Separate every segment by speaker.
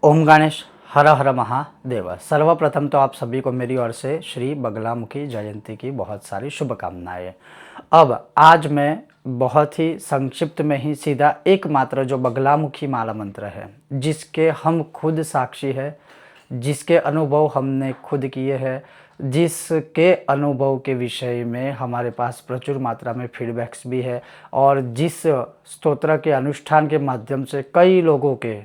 Speaker 1: ओम गणेश हर हर महादेव। सर्वप्रथम तो आप सभी को मेरी ओर से श्री बगलामुखी जयंती की बहुत सारी शुभकामनाएं। अब आज मैं बहुत ही संक्षिप्त में ही सीधा एकमात्र जो बगलामुखी माला मंत्र है, जिसके हम खुद साक्षी है, जिसके अनुभव हमने खुद किए हैं, जिसके अनुभव के विषय में हमारे पास प्रचुर मात्रा में फीडबैक्स भी है और जिस स्तोत्र के अनुष्ठान के माध्यम से कई लोगों के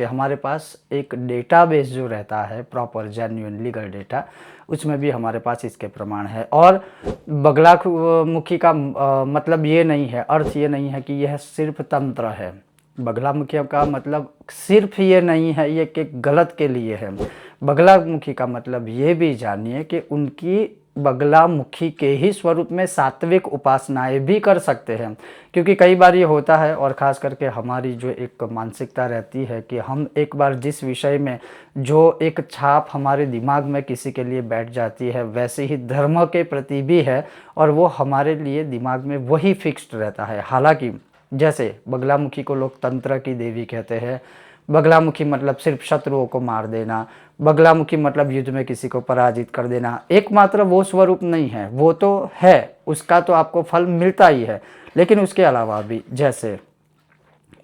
Speaker 1: हमारे पास एक डेटाबेस जो रहता है प्रॉपर जेन्युइन लीगल डेटा, उसमें भी हमारे पास इसके प्रमाण है। और बगलामुखी का मतलब ये नहीं है, अर्थ ये नहीं है कि यह सिर्फ तंत्र है। बगलामुखी का मतलब सिर्फ ये नहीं है ये कि गलत के लिए है। बगलामुखी का मतलब ये भी जानिए कि उनकी बगलामुखी के ही स्वरूप में सात्विक उपासनाएं भी कर सकते हैं। क्योंकि कई बार ये होता है और ख़ास करके हमारी जो एक मानसिकता रहती है कि हम एक बार जिस विषय में जो एक छाप हमारे दिमाग में किसी के लिए बैठ जाती है, वैसे ही धर्म के प्रति भी है और वो हमारे लिए दिमाग में वही फिक्स्ड रहता है। हालांकि जैसे बगलामुखी को लोग तंत्र की देवी कहते हैं, बगलामुखी मतलब सिर्फ शत्रुओं को मार देना, बगलामुखी मतलब युद्ध में किसी को पराजित कर देना, एकमात्र वो स्वरूप नहीं है। वो तो है, उसका तो आपको फल मिलता ही है, लेकिन उसके अलावा भी जैसे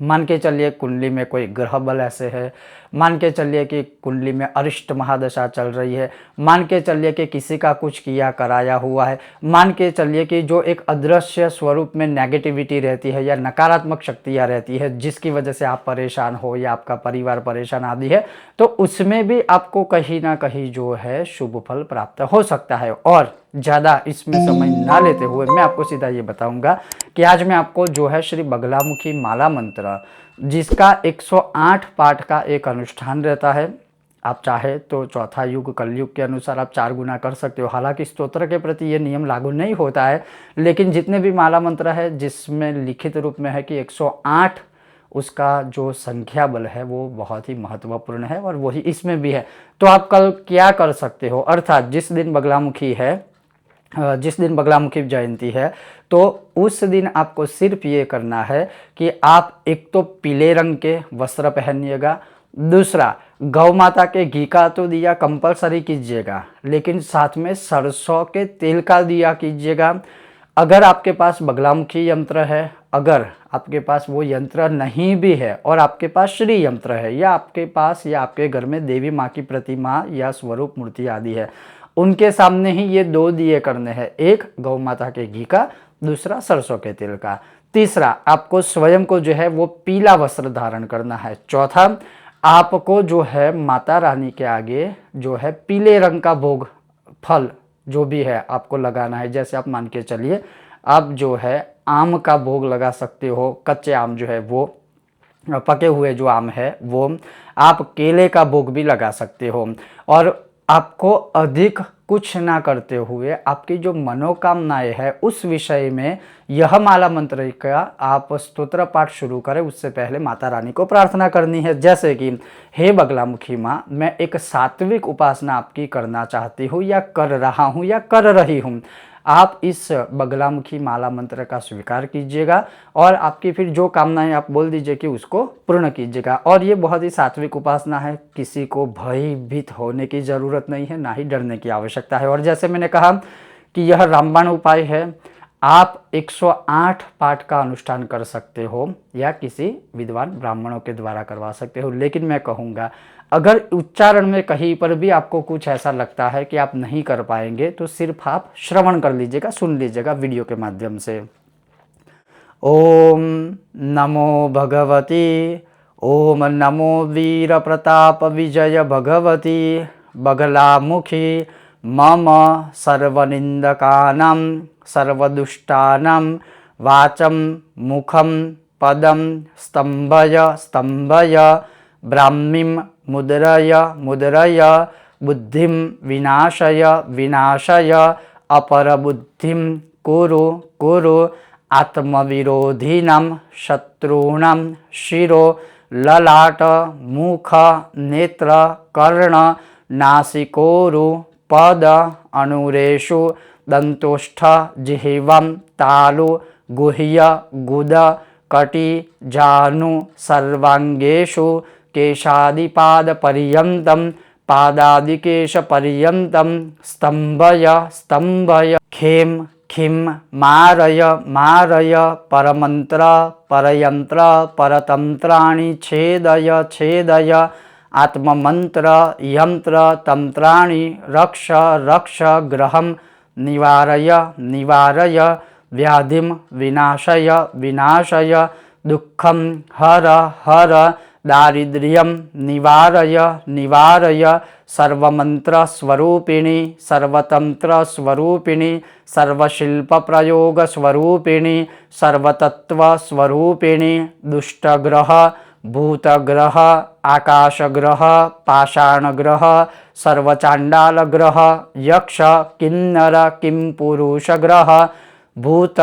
Speaker 1: मान के चलिए कुंडली में कोई ग्रह बल ऐसे है, मान के चलिए कि कुंडली में अरिष्ट महादशा चल रही है, मान के चलिए कि किसी का कुछ किया कराया हुआ है, मान के चलिए कि जो एक अदृश्य स्वरूप में नेगेटिविटी रहती है या नकारात्मक शक्तियाँ रहती है जिसकी वजह से आप परेशान हो या आपका परिवार परेशान आदि है, तो उसमें भी आपको कहीं ना कहीं जो है शुभ फल प्राप्त हो सकता है। और ज़्यादा इसमें समय ना लेते हुए मैं आपको सीधा ये बताऊंगा कि आज मैं आपको जो है श्री बगलामुखी माला मंत्र, जिसका 108 पाठ का एक अनुष्ठान रहता है, आप चाहे तो चौथा युग कलयुग के अनुसार आप 4 गुना कर सकते हो। हालांकि स्तोत्र के प्रति ये नियम लागू नहीं होता है, लेकिन जितने भी माला मंत्र है जिसमें लिखित रूप में है कि 108 उसका जो संख्या बल है वो बहुत ही महत्वपूर्ण है और वही इसमें भी है। तो आप कल क्या कर सकते हो, अर्थात जिस दिन बगलामुखी जयंती है तो उस दिन आपको सिर्फ ये करना है कि आप एक तो पीले रंग के वस्त्र पहनिएगा, दूसरा गौ माता के घी का तो दिया कंपलसरी कीजिएगा, लेकिन साथ में सरसों के तेल का दिया कीजिएगा। अगर आपके पास बगलामुखी यंत्र है, अगर आपके पास वो यंत्र नहीं भी है और आपके पास श्री यंत्र है या आपके पास या आपके घर में देवी माँ की प्रतिमा या स्वरूप मूर्ति आदि है, उनके सामने ही ये 2 दिए करने हैं, एक गौ माता के घी का, दूसरा सरसों के तेल का। तीसरा आपको स्वयं को जो है वो पीला वस्त्र धारण करना है। चौथा आपको जो है माता रानी के आगे जो है पीले रंग का भोग फल जो भी है आपको लगाना है। जैसे आप मान के चलिए आप जो है आम का भोग लगा सकते हो, कच्चे आम जो है वो, पके हुए जो आम है वो, आप केले का भोग भी लगा सकते हो। और आपको अधिक कुछ ना करते हुए आपकी जो मनोकामनाएं है उस विषय में यह माला मंत्र का आप स्तोत्र पाठ शुरू करें उससे पहले माता रानी को प्रार्थना करनी है। जैसे कि हे बगलामुखी माँ, मैं एक सात्विक उपासना आपकी करना चाहती हूँ या कर रहा हूँ या कर रही हूँ। आप इस बगलामुखी माला मंत्र का स्वीकार कीजिएगा और आपकी फिर जो कामनाएं आप बोल दीजिए कि उसको पूर्ण कीजिएगा। और ये बहुत ही सात्विक उपासना है, किसी को भयभीत होने की ज़रूरत नहीं है, ना ही डरने की आवश्यकता है। और जैसे मैंने कहा कि यह रामबाण उपाय है, आप 108 पाठ का अनुष्ठान कर सकते हो या किसी विद्वान ब्राह्मणों के द्वारा करवा सकते हो। लेकिन मैं कहूँगा अगर उच्चारण में कहीं पर भी आपको कुछ ऐसा लगता है कि आप नहीं कर पाएंगे तो सिर्फ आप श्रवण कर लीजिएगा, सुन लीजिएगा वीडियो के माध्यम से। ओम नमो भगवती, ओम नमो वीर प्रताप विजय भगवती बगलामुखी मम सर्वनिंदकानां सर्वदुष्टानां वाचं मुखं पदं स्तंभय ब्राह्मीं मुद्रय बुद्धिं विनाशय अपरबुद्धिं कुरु आत्मविरोधिनां शत्रूणां शिरो ललाट मुख नेत्र कर्ण नासिकोरु पद अणुरेषु दंतोष्ठ जिह्वां तालु गुह्य गुद कटी जानु सर्वांगेषु केशादिपादपर्यन्तं पादादिकेशपर्यन्तं स्तम्भय स्तम्भय खें खिं मारय मारय परमन्त्र परयन्त्र परतन्त्राणि छेदय छेदय आत्ममन्त्र यन्त्र तन्त्राणि रक्ष रक्ष ग्रहं निवारय निवारय व्याधिं विनाशय विनाशय दुःखं हर हर दारिद्र्यं निवारय निवारय सर्वमन्त्रस्वरूपिणी सर्वतन्त्रस्वरूपिणी सर्वशिल्पप्रयोगस्वरूपिणी सर्वतत्त्वस्वरूपिणी दुष्टग्रह भूतग्रह आकाशग्रह पाषाणग्रह सर्वचाण्डालग्रह यक्ष किन्नर किंपुरुषग्रह भूत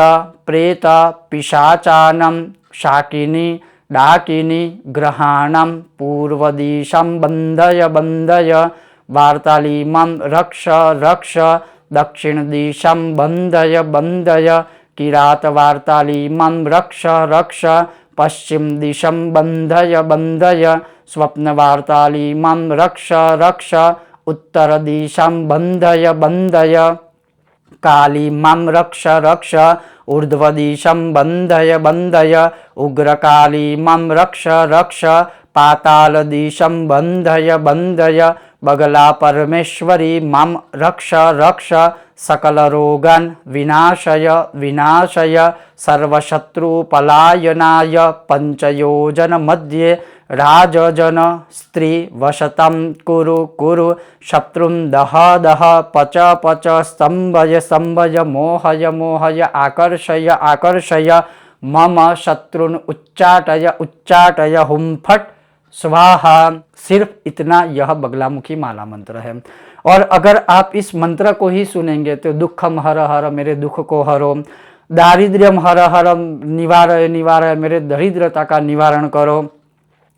Speaker 1: प्रेत पिशाचानं शाकिनी डाकिनी ग्रहाणं पूर्वदिशं बन्धय बन्धय वार्तालीमं रक्ष रक्ष दक्षिणदिशं बन्धय बन्धय किरातवार्तालीमं रक्ष रक्ष पश्चिमदिशं बन्धय बन्धय स्वप्नवार्तालीमं रक्ष रक्ष उत्तरदिशं बन्धय बन्धय कालीमं रक्ष रक्ष ऊर्ध्वदिशं बन्धय बन्धय उग्रकालीमं रक्ष रक्ष पातालदिशं बन्धय बन्धय बगला परमेश्वरी मम रक्ष रक्ष सकलरोगान् विनाशय विनाशय सर्वशत्रुपलायनाय पञ्चयोजन मध्ये राजजन स्त्री वशतं कुरु कुरु शत्रुं दह दह पच पच स्तंभय स्तंभय मोहय मोहय आकर्षय आकर्षय मम शत्रुन उच्चाटय उच्चाटय हुम फट स्वाहा। सिर्फ इतना यह बगलामुखी माला मंत्र है। और अगर आप इस मंत्र को ही सुनेंगे तो दुखम हर हर मेरे दुख को हरो, दारिद्र्यम हर हर निवारय निवारय मेरे दरिद्रता का निवारण करो,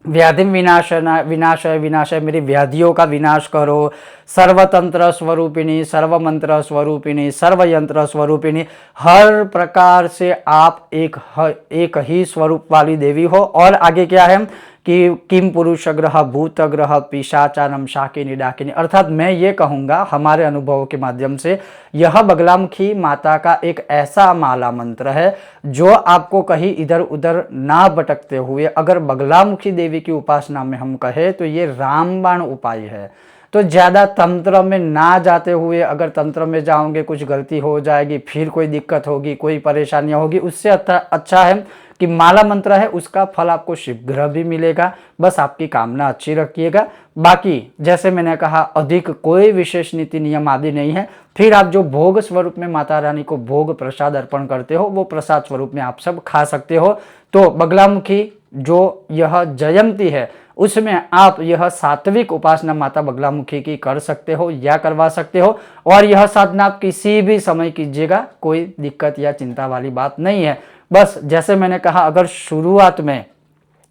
Speaker 1: व्याधि विनाशय विनाशय विनाशय मेरी व्याधियों का विनाश करो, सर्वतंत्र स्वरूपिणी सर्वमंत्र स्वरूपिणी सर्वयंत्र स्वरूपिणी, हर प्रकार से आप एक ही स्वरूप वाली देवी हो। और आगे क्या है कि किम पुरुष ग्रह भूत ग्रह पिशाचानम शाकिनी डाकिनी, अर्थात मैं ये कहूँगा हमारे अनुभवों के माध्यम से यह बगलामुखी माता का एक ऐसा माला मंत्र है जो आपको कहीं इधर उधर ना भटकते हुए, अगर बगलामुखी देवी की उपासना में हम कहें तो ये रामबाण उपाय है। तो ज़्यादा तंत्र में ना जाते हुए, अगर तंत्र में जाओगे कुछ गलती हो जाएगी, फिर कोई दिक्कत होगी, कोई परेशानियाँ होगी, उससे अच्छा है कि माला मंत्र है उसका फल आपको शीघ्र भी मिलेगा। बस आपकी कामना अच्छी रखिएगा। बाकी जैसे मैंने कहा अधिक कोई विशेष नीति नियम आदि नहीं है। फिर आप जो भोग स्वरूप में माता रानी को भोग प्रसाद अर्पण करते हो वो प्रसाद स्वरूप में आप सब खा सकते हो। तो बगलामुखी जो यह जयंती है उसमें आप यह सात्विक उपासना माता बगलामुखी की कर सकते हो या करवा सकते हो। और यह साधना आप किसी भी समय कीजिएगा, कोई दिक्कत या चिंता वाली बात नहीं है। बस जैसे मैंने कहा, अगर शुरुआत में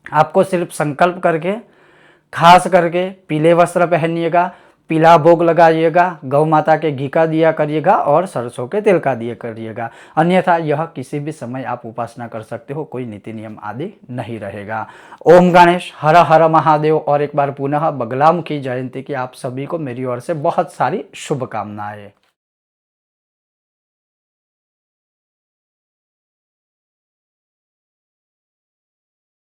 Speaker 1: आपको सिर्फ संकल्प करके खास करके पीले वस्त्र पहनिएगा, पीला भोग लगाइएगा, गौ माता के घी का दिया करिएगा और सरसों के तेल का दिया करिएगा। अन्यथा यह किसी भी समय आप उपासना कर सकते हो, कोई नीति नियम आदि नहीं रहेगा। ओम गणेश हर हर महादेव। और एक बार पुनः बगलामुखी जयंती की आप सभी को मेरी ओर से बहुत सारी शुभकामनाएं।